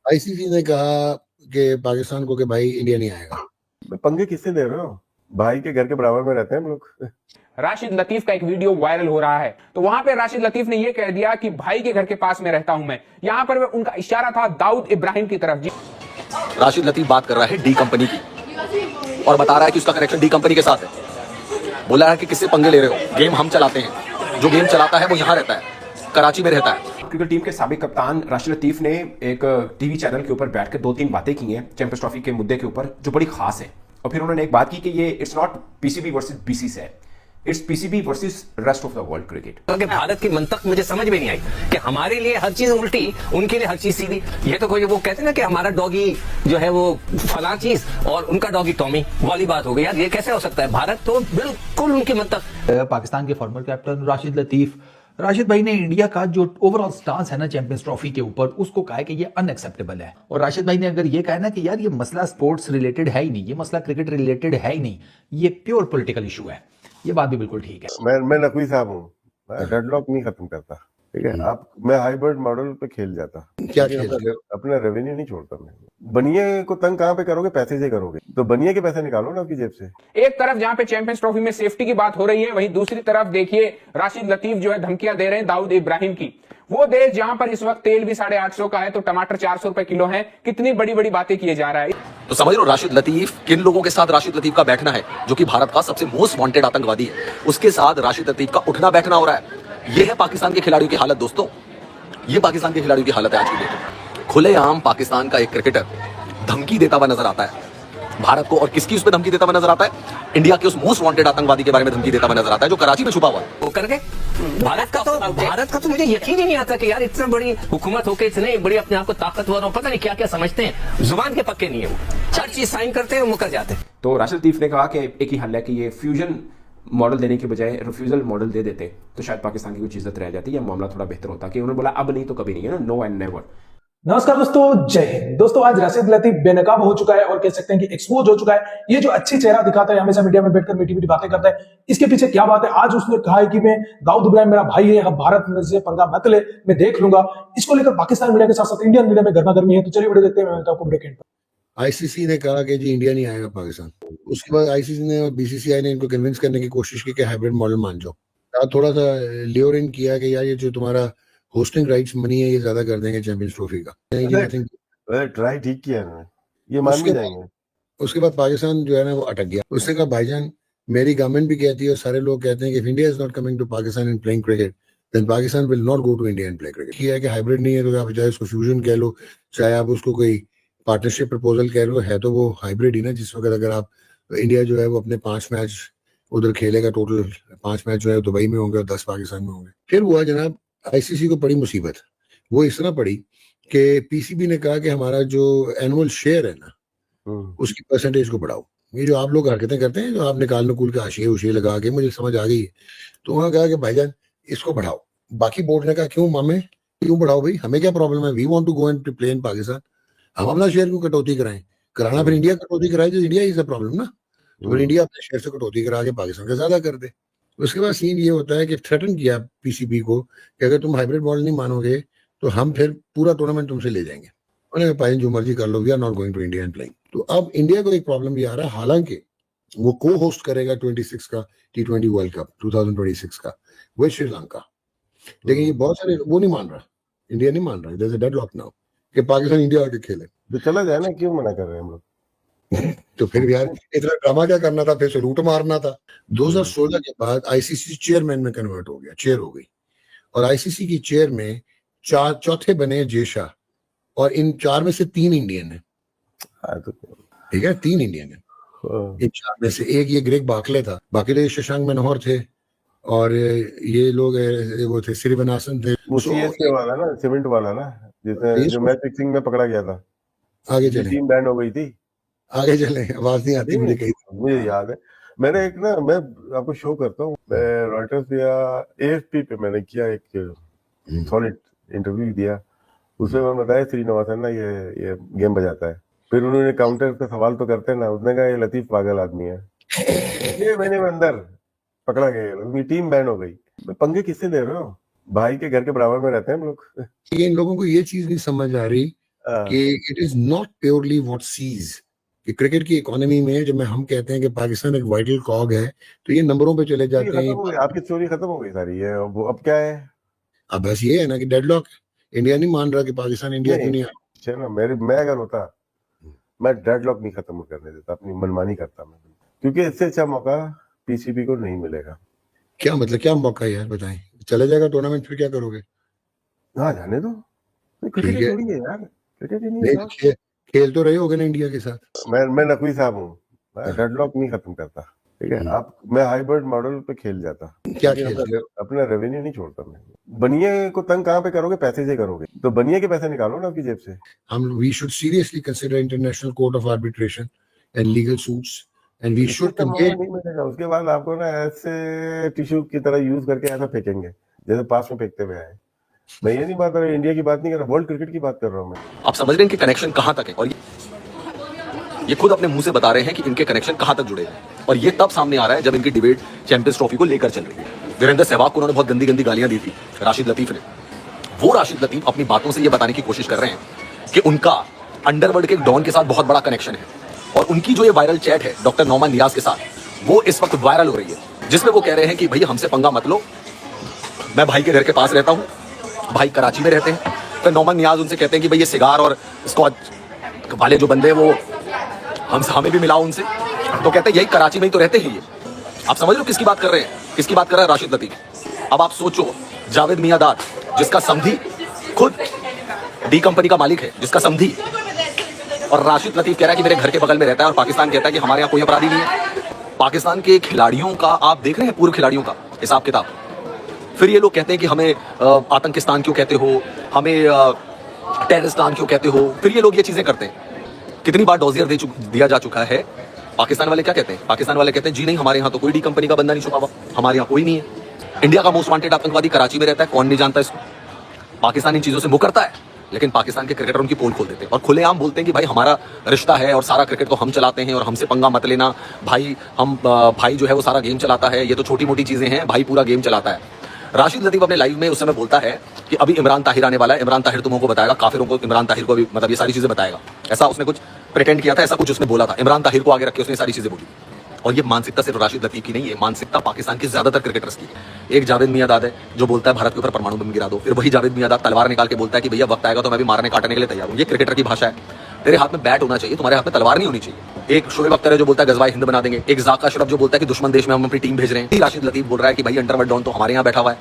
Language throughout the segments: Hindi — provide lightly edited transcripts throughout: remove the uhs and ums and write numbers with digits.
आईसीसी ने कहा कि पाकिस्तान को कि भाई इंडिया नहीं आएगा। पंगे किससे दे रहे हो? भाई के घर के बराबर में रहते हैं हम लोग। राशिद लतीफ का एक वीडियो वायरल हो रहा है, तो वहां पे राशिद लतीफ ने यह कह दिया कि भाई के घर के पास में रहता हूं मैं। यहां पर उनका इशारा था दाऊद इब्राहिम की तरफ। जी, राशिद लतीफ बात कर रहा है डी कंपनी की और बता रहा है कि उसका कनेक्शन डी कंपनी के साथ है। बोला है कि किससे पंगे ले रहे हो, गेम हम चलाते हैं, जो गेम चलाता है वो यहाँ रहता है, कराची में रहता है। क्रिकेट टीम के साबिक कप्तान राशिद लतीफ ने एक टीवी चैनल के ऊपर बैठकर 2-3 बातें की हैं चैंपियंस ट्रॉफी के मुद्दे के ऊपर, जो बड़ी खास है। और फिर उन्होंने एक बात की कि ये it's not PCB versus BCC है, it's PCB versus rest of the world cricket. क्योंकि भारत की मंतक मुझे समझ में नहीं आई कि हमारे लिए हर चीज उल्टी, उनके लिए हर चीज सीधी। ये तो कोई वो कहते हैं ना कि हमारा डॉगी जो है वो फला चीज और उनका डॉगी टॉमी वाली बात हो गई। यार ये कैसे हो सकता है? भारत तो बिल्कुल उनकी मंतक। पाकिस्तान के फॉर्मर कैप्टन राशिद लतीफ, राशिद भाई ने इंडिया का जो ओवरऑल स्टांस है ना चैंपियंस ट्रॉफी के ऊपर, उसको कहा है कि ये अनएक्सेप्टेबल है। और राशिद भाई ने अगर ये कहा ना कि यार ये मसला स्पोर्ट्स रिलेटेड है ही नहीं, ये मसला क्रिकेट रिलेटेड है ही नहीं, ये प्योर पॉलिटिकल इशू है, ये बात भी बिल्कुल ठीक है। मैं नकवी साहब हूँ, मैं डेडलॉक नहीं खत्म करता, ठीक है। आप मैं हाइब्रिड मॉडल पे खेल जाता, क्या लेकिन खेल? अपना रेवेन्यू नहीं छोड़ता मैं। बनिए को तंग कहाँ पे करोगे? पैसे से करोगे, तो बनिए के पैसे निकालो ना आपकी जेब से। एक तरफ जहां पे चैंपियंस ट्रॉफी में सेफ्टी की बात हो रही है, वहीं दूसरी तरफ देखिए राशिद लतीफ जो है धमकियां दे रहे हैं दाऊद इब्राहिम की। वो देश जहां पर इस वक्त तेल भी 850 का है तो टमाटर 400 रुपए किलो है। कितनी बड़ी बड़ी बातें किए जा रहा है। तो समझ लो राशिद लतीफ किन लोगों के साथ राशिद लतीफ का बैठना है, जो कि भारत का सबसे मोस्ट वांटेड आतंकवादी है, उसके साथ राशिद लतीफ का उठना बैठना हो रहा है। यह है पाकिस्तान के खिलाड़ियों की हालत दोस्तों, ये पाकिस्तान के खिलाड़ियों की हालत है आज की डेट में। खुलेआम पाकिस्तान का एक क्रिकेटर धमकी देता हुआ नजर आता है भारत को, और किसकी उस पर धमकी देता हुआ नजर आता है? इंडिया के उस मोस्ट वांटेड आतंकवादी के बारे में धमकी देता हुआ नजर आता है, जो कराची में छुपा हुआ है। वो करके भारत का तो मुझे यकीन ही नहीं आता कि यार इतना बड़ी हुकूमत होके इतने बड़ी अपने आप को ताकतवर और पता नहीं क्या क्या समझते हैं, जुबान के पक्के नहीं है वो, हर चीज साइन करते हैं मुकर जाते हैं। तो राशिद लतीफ ने कहा कि एक ही हल है कि ये फ्यूजन मॉडल देने के बजाय रिफ्यूजल मॉडल दे देते तो शायद पाकिस्तान की कुछ इज्जत रह जाती, या मामला थोड़ा बेहतर होता। कि उन्होंने बोला अब नहीं तो कभी नहीं, है ना, नो एंड नेवर। नमस्कार दोस्तों, जय हिंद। दोस्तों आज राशिद लतीफ बेनकाब हो चुका है और कह सकते हैं कि एक्सपोज हो चुका है। ये जो अच्छी चेहरा दिखाता है, हमेशा मीडिया में बैठकर मीठी मीठी बातें करता है, इसके पीछे क्या बात है? आज उसने कहा है कि मैं दाऊद इब्राहिम मेरा भाई है, हम भारत में से पंगा मत ले, मैं देख लूंगा। इसको लेकर पाकिस्तान मीडिया के साथ साथ इंडियन मीडिया में गर्मा गर्मी है। तो चलिए वीडियो देखते हैं, मैं आपको ब्रेक एंड पर। आईसीसी ने कहा कि जी इंडिया नहीं आएगा पाकिस्तान। उसके बाद आईसीसी ने और बीसीसीआई ने इनको कन्विंस करने की कोशिश की कि हाइब्रिड मॉडल मान जाओ। थोड़ा सा लियोर इन किया कि यार ये जो तुम्हारा होस्टिंग राइट्स मनी है ये ज्यादा कर देंगे चैंपियंस ट्रॉफी का। ट्राई ठीक किया इन्होंने, ये मान भी जाएंगे। उसके बाद पाकिस्तान जो है ना वो अटक गया। उसने कहा भाईजान मेरी गवर्नमेंट भी कहती है और सारे लोग कहते हैं कि if India is not coming to Pakistan and playing cricket then Pakistan will not go to India and play cricket. किया है कि हाइब्रिड नहीं है तो आप चाहे उसको फ्यूजन कह लो, चाहे आप उसको कोई पार्टनरशिप प्रपोजल कह लो, है तो वो हाइब्रिड ही ना। जिस वक्त अगर आप इंडिया जो है वो अपने 5 मैच उधर खेलेगा, टोटल 5 मैच जो है दुबई में होंगे और 10 पाकिस्तान में होंगे। फिर हुआ जनाब आईसीसी को बड़ी मुसीबत। वो इस तरह पड़ी कि पीसीबी ने कहा कि हमारा जो एनुअल शेयर है ना उसकी परसेंटेज को बढ़ाओ। ये जो आप लोग हरकतें करते हैं, जो आप निकाल नकूल के आशिये उशिये लगा के, मुझे समझ आ गई है। तो उन्होंने कहा कि भाईजान इसको बढ़ाओ। बाकी बोर्ड ने कहा क्यों मामे, क्यों बढ़ाओ भाई, हमें क्या प्रॉब्लम है, we want to go and play in Pakistan. हम अपना शेयर क्यों कटौती कराएं? कराना फिर इंडिया कटौती कराए तो इंडिया इज अ प्रॉब्लम ना। तो फिर इंडिया अपने शेयर से कटौती करा के पाकिस्तान का ज्यादा कर दे। उसके बाद सीन ये होता है कि थ्रेटन किया पीसीबी को कि अगर तुम हाइब्रिड मॉडल नहीं मानोगे तो हम फिर पूरा टूर्नामेंट तुमसे ले जाएंगे। उन्होंने कहा जो मर्जी कर लो, we are not going to India and playing. तो अब इंडिया को एक प्रॉब्लम भी आ रहा है, हालांकि वो को होस्ट करेगा 26 का T20 वर्ल्ड कप 2026 का वो श्रीलंका, लेकिन ये बहुत सारे वो नहीं मान रहा, इंडिया नहीं मान रहा। There is a deadlock now कि पाकिस्तान इंडिया आके खेले। तो चला जाए ना, क्यों मना कर रहे हैं हम लोग? तो फिर यार इतना ड्रामा क्या करना था, फिर से रूट मारना था। 2016 के बाद आईसीसी चेयरमैन में कन्वर्ट हो गया, चेयर हो गई, और आईसीसी की चेयर में चौथे बने जेशा, और इन 4 में से 3 इंडियन है। ठीक है, 3 इंडियन है इन 4 में से। एक ये ग्रेग बाकले था, बाकी तो ये शशांक मनोहर थे, और ये लोग वो थे श्रीवनासन थे। वाला ना, सीमेंट वाला ना, जिसने जो मैच फिक्सिंग में पकड़ा गया था। आगे चले, टीम बैन हो गई थी। आगे चले, आवाज नहीं आती मुझे कहीं। मुझे याद है, मैंने एक ना, मैं आपको शो करता हूँ, मैं रॉयटर्स या एएफपी पे मैंने किया एक सॉलिड इंटरव्यू दिया। उसमें मैं बताया श्रीनिवासन ना ये गेम बजाता है। फिर उन्होंने काउंटर का सवाल तो करते ना, उसने कहा ये लतीफ पागल आदमी है। 6 महीने में अंदर पकड़ा गया, टीम बैन हो गई। पंगे किससे दे रहे हो? भाई के घर के बराबर में रहते हैं हम लोग। इन लोगों को ये चीज नहीं समझ आ रही कि it is not purely what sees कि क्रिकेट की इकोनॉमी में जब हम कहते हैं कि पाकिस्तान एक वाइटल कॉग है, तो ये नंबरों पे चले जाते खत्म हैं। हो गई, आपकी स्टोरी खत्म हो गई सारी। ये वो अब क्या है? अब बस ये है ना कि डेडलॉक, इंडिया नहीं मान रहा कि पाकिस्तान इंडिया क्यों नहीं नहीं ना, मैं अगर होता, मैं डेडलॉक नहीं खत्म करने देता, अपनी मनमानी करता मैं, क्योंकि इससे अच्छा मौका पीसीबी को नहीं मिलेगा। क्या मतलब, क्या मौका है यार, बताएं। चले जाएगा टूर्नामेंट, फिर क्या करोगे? हाँ, जाने दो, क्रिकेट ठीक है, थोड़ी है यार, क्रिकेट ही नहीं नहीं है। खेल तो रहे होगे ना इंडिया के साथ। मैं नकवी साहब हूँ, मैं डेडलॉक नहीं खत्म करता, ठीक है। आप, मैं हाइब्रिड मॉडल पे खेल जाता, क्या लेकिन खेलते? अपना रेवेन्यू नहीं छोड़ता मैं। बनिए को तंग कहाँ पे करोगे? पैसे से करोगे, तो बनिए के पैसे निकालो ना आपकी जेब से। हम we should seriously consider international court of arbitration and legal suits and we should इससे मौका नहीं मिलेगा, उसके बाद आपको ना ऐसे टिश्यू की तरह यूज करके ऐसा फेंकेंगे जैसे पास में फेंकते हुए आए। मैं ये नहीं बात कर रहा, इंडिया की बात नहीं कर रहा, वर्ल्ड क्रिकेट की बात कर रहा हूँ मैं। आप समझ रहे हैं कि कनेक्शन कहां तक है, और ये खुद अपने मुंह से बता रहे हैं कि इनके कनेक्शन कहां तक जुड़े हैं। और ये तब सामने आ रहा है जब इनकी डिबेट चैंपियंस ट्रॉफी को लेकर चल रही है। वीरेंद्र सहवाग को उन्होंने बहुत गंदी गंदी गालियां दी थी राशिद लतीफ ने। वो राशिद लतीफ अपनी बातों से ये बताने की कोशिश कर रहे हैं कि उनका अंडरवर्ल्ड के डॉन के साथ बहुत बड़ा कनेक्शन है, और उनकी जो ये वायरल चैट है डॉक्टर नौमान नियाज के साथ, वो इस वक्त वायरल हो रही है, जिसमें वो कह रहे हैं कि भैया हमसे पंगा मत लो, मैं भाई के घर के पास रहता हूँ, भाई कराची में रहते हैं। फिर नौमान नियाज उनसे कहते हैं कि भाई ये सिगार और स्कॉच वाले जो बंदे वो हमें भी मिलाओ उनसे, तो कहते हैं यही कराची में ही तो रहते हैं ये। आप समझ लो किसकी बात कर रहे हैं, किसकी बात कर रहा है राशिद लतीफ। अब आप सोचो, जावेद मियांदाद जिसका समधी खुद डी कंपनी का मालिक है, जिसका समधी, और राशिद लतीफ कह रहा है कि मेरे घर के बगल में रहता है, और पाकिस्तान कहता है कि हमारे यहाँ कोई अपराधी नहीं है। पाकिस्तान के खिलाड़ियों का आप देख रहे हैं, पूर्व खिलाड़ियों का हिसाब किताब। फिर ये लोग कहते हैं कि हमें आतंकिस्तान क्यों कहते हो, हमें टेररिस्तान क्यों कहते हो। फिर ये लोग ये चीजें करते हैं। कितनी बार डॉजियर दिया जा चुका है। पाकिस्तान वाले क्या कहते हैं? पाकिस्तान वाले कहते हैं जी नहीं, हमारे यहाँ तो कोई डी कंपनी का बंदा नहीं छुपा हुआ, हमारे यहाँ कोई नहीं है। इंडिया का मोस्ट वांटेड आतंकवादी कराची में रहता है, कौन नहीं जानता इसको। पाकिस्तान इन चीजों से मुंह करता है, लेकिन पाकिस्तान के क्रिकेटर उनकी पोल खोल देते हैं और खुलेआम बोलते हैं कि भाई हमारा रिश्ता है और सारा क्रिकेट तो हम चलाते हैं और हमसे पंगा मत लेना भाई, भाई जो है वो सारा गेम चलाता है, ये तो छोटी मोटी चीजें हैं, भाई पूरा गेम चलाता है। राशिद लतीफ अपने लाइव में उस समय बोलता है कि अभी इमरान ताहिर आने वाला है, इमरान ताहिर तुमको बताएगा, काफिरों को इमरान ताहिर को भी मतलब ये सारी चीजें बताएगा। ऐसा उसने कुछ प्रिटेंड किया था, ऐसा कुछ उसने बोला था, इमरान ताहिर को आगे रख के उसने सारी चीजें बोली। और ये मानसिकता सिर्फ राशिद लतीफ की नहीं है, मानसिकता पाकिस्तान के ज्यादातर क्रिकेटर्स की है। एक जावेद मियांदाद है जो बोलता है भारत के ऊपर परमाणु बम गिरा दो, फिर वही जावेद मियांदाद तलवार निकाल के बोलता है कि भैया वक्त आएगा तो मैं भी मारने काटने के लिए तैयार हूं। ये क्रिकेटर की भाषा है। तेरे हाथ में बैट होना चाहिए, तुम्हारे हाथ में तलवार नहीं होनी चाहिए। एक शोएब अख्तर है जो बोलता है गजवाए हिंद बना देंगे, एक जाका अशरफ जो बोलता है कि दुश्मन देश में हम अपनी टीम भेज रहे हैं। राशिद लतीफ बोल रहा है कि भाई अंडरवर्ल्ड डॉन तो हमारे यहाँ बैठा हुआ है,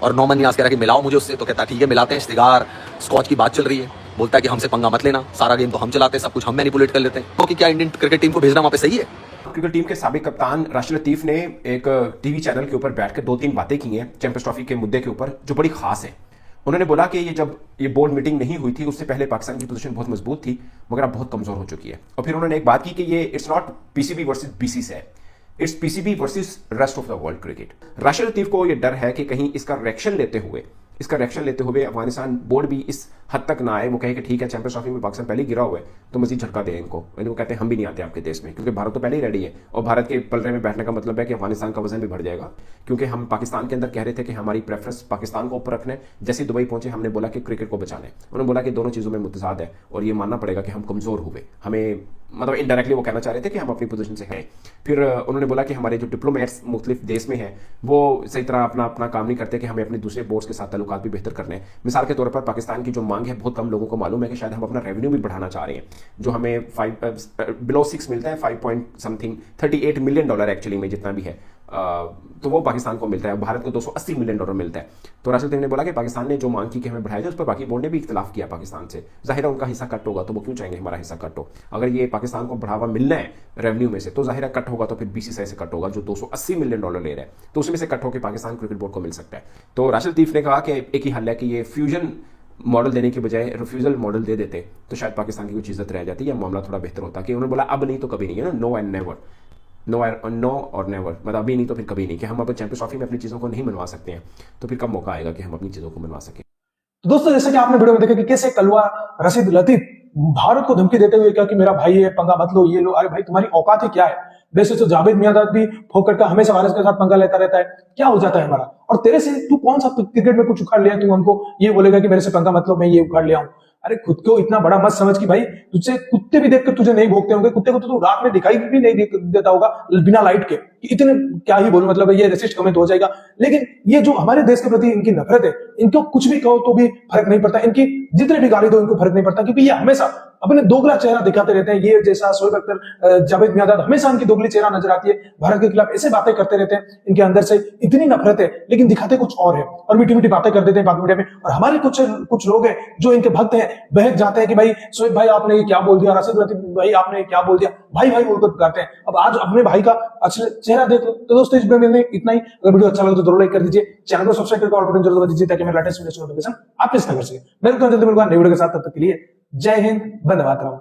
और नौमान नियाज कह रहा है कि मिलाओ मुझे उससे, तो कहता है ठीक है मिलाते हैं। सिगार स्कॉच की बात चल रही है, बोलता है कि हमसे पंगा मत लेना, सारा गेम तो हम चलाते हैं, सब कुछ हम मैनिपुलेट कर लेते हैं। तो कि क्या इंडियन क्रिकेट टीम को भेजना वहां पे सही है? क्रिकेट टीम के साबिक कप्तान राशिद लतीफ ने एक टीवी चैनल के ऊपर बैठकर 2-3 बातें की हैं चैंपियंस ट्रॉफी के मुद्दे के ऊपर जो बड़ी खास है। उन्होंने बोला कि ये जब ये बोर्ड मीटिंग नहीं हुई थी उससे पहले पाकिस्तान की पोजीशन बहुत मजबूत थी, मगर अब बहुत कमजोर हो चुकी है। और फिर उन्होंने एक बात की कि ये it's not PCB versus BCC है, it's PCB versus rest of the world cricket. Rashid Latif को ये डर है कि कहीं इसका रिएक्शन लेते हुए अफगानिस्तान बोर्ड भी इस हद तक ना आए, वो कहे कि ठीक है चैंपियंस ट्रॉफी में पाकिस्तान पहले गिरा हुआ है तो मजीद झटका दें इनको। वो कहते हैं हम भी नहीं आते आपके देश में, क्योंकि भारत तो पहले ही रेडी है, और भारत के पलड़े में बैठने का मतलब है कि अफगानिस्तान का वजन भी बढ़ जाएगा। क्योंकि हम पाकिस्तान के अंदर कह रहे थे कि हमारी प्रेफरेंस पाकिस्तान को ऊपर रखने, जैसे दुबई पहुंचे हमने बोला कि क्रिकेट को बचाने, उन्होंने बोला कि दोनों चीज़ों में मुतजाद है और ये मानना पड़ेगा कि हम कमजोर हुए। हमें मतलब इनडायरेक्टली वो कहना चाह रहे थे कि हम अपनी पोजीशन से हैं। फिर उन्होंने बोला कि हमारे जो डिप्लोमेट्स मुख्तलिफ देश में हैं वो सही तरह अपना काम नहीं करते, कि हमें अपने दूसरे बोर्ड्स के साथ ताल्लुकात भी बेहतर करने हैं। मिसाल के तौर पर पाकिस्तान की जो मांग है, बहुत कम लोगों को मालूम है कि शायद हम अपना रेवेन्यू भी बढ़ाना चाह रहे हैं, जो हमें बिलो 6 मिलता है, 5 पॉइंट समथिंग $38 मिलियन एक्चुअली में जितना भी है, तो वो पाकिस्तान को मिलता है। भारत को $280 मिलियन मिलता है। तो राशिद लतीफ ने बोला कि पाकिस्तान ने जो मांग की कि हमें बढ़ाया जाए, उस पर बाकी बोर्ड ने भी इख्तिलाफ किया पाकिस्तान से। जाहिर है उनका हिस्सा कट होगा, तो वो क्यों चाहेंगे हमारा हिस्सा कट हो? अगर ये पाकिस्तान को बढ़ावा मिलना है रेवेन्यू में से, तो जाहिर है कट होगा तो फिर बीसीसीआई से कट होगा जो $280 मिलियन ले रहा है, तो उसमें से कट होकर पाकिस्तान क्रिकेट बोर्ड को मिल सकता है। तो राशिद लतीफ ने कहा कि एक ही हल है कि ये फ्यूजन मॉडल देने के बजाय रिफ्यूजल मॉडल दे देते तो शायद पाकिस्तान की कुछ इज्जत रह जाती या मामला थोड़ा बेहतर होता। कि उन्होंने बोला अब नहीं तो कभी नहीं है ना, नो एंड नेवर, नो और नेवर, मतलब अभी नहीं तो फिर कभी नहीं, कि हम अब चैंपियंस ट्रॉफी में अपनी चीज़ों को नहीं मनवा सकते हैं, तो फिर कब मौका आएगा कि हम अपनी चीज़ों को मनवा सकें। तो दोस्तों जैसे कि आपने वीडियो में देखा कि कैसे कलवा राशिद लतीफ भारत को धमकी देते हुए क्या कि मेरा भाई है, पंगा मत लो, ये लो। अरे भाई तुम्हारी औकात ही क्या है? वैसे तो जावेद मियांदाद भी फोकट का हमेशा भारत के साथ पंगा लेता रहता है, क्या हो जाता है हमारा? और तेरे से तू कौन सा क्रिकेट में कुछ उखाड़ लिया, तू हमको ये बोलेगा कि मेरे से पंगा मत लो, मैं ये उखाड़ लिया हूं? अरे खुद को इतना बड़ा मत समझ कि भाई तुझसे कुत्ते भी देखकर तुझे नहीं भोगते होंगे, कुत्ते को तो तू रात में दिखाई भी नहीं देता होगा बिना लाइट के। इतने क्या ही बोलूं, मतलब ये रेसिस्ट कमेंट हो जाएगा। लेकिन ये जो हमारे देश के प्रति इनकी नफरत है, इनको कुछ भी कहो तो भी फर्क नहीं पड़ता, इनकी जितने भी गाली दो इनको फर्क नहीं पड़ता, क्योंकि ये हमेशा अपने दोगला चेहरा दिखाते रहते हैं। ये जैसा शोएब अख्तर, जावेद मियांदाद, हमेशा इनकी दोगली चेहरा नजर आती है, भारत के खिलाफ ऐसे बातें करते रहते हैं। इनके अंदर से इतनी नफरत है लेकिन दिखाते कुछ और है, और मीठी मीठी बातें कर देते हैं बाकी मीडिया में। और हमारे कुछ लोग हैं जो इनके भक्त हैं, बहक जाते हैं कि भाई शोएब भाई आपने ये क्या बोल दिया, राशिद लतीफ भाई आपने क्या बोल दिया, भाई भाई बोलकर पुकारते हैं। अब आज अपने भाई का अच्छा चेहरा देख लो। तो दोस्तों इस वीडियो में इतना ही। अगर वीडियो अच्छा लगे तो जरूर लाइक कर दीजिए, चैनल को सब्सक्राइब करके ऑल बटन जरूर दबा दीजिए ताकि मेरा लेटेस्ट वीडियो नोटिफिकेशन आप मिस ना कर सके। मेरे को जल्दी मिलूंगा नए वीडियो के साथ, तब तक के लिए जय हिंद, वंदे मातरम।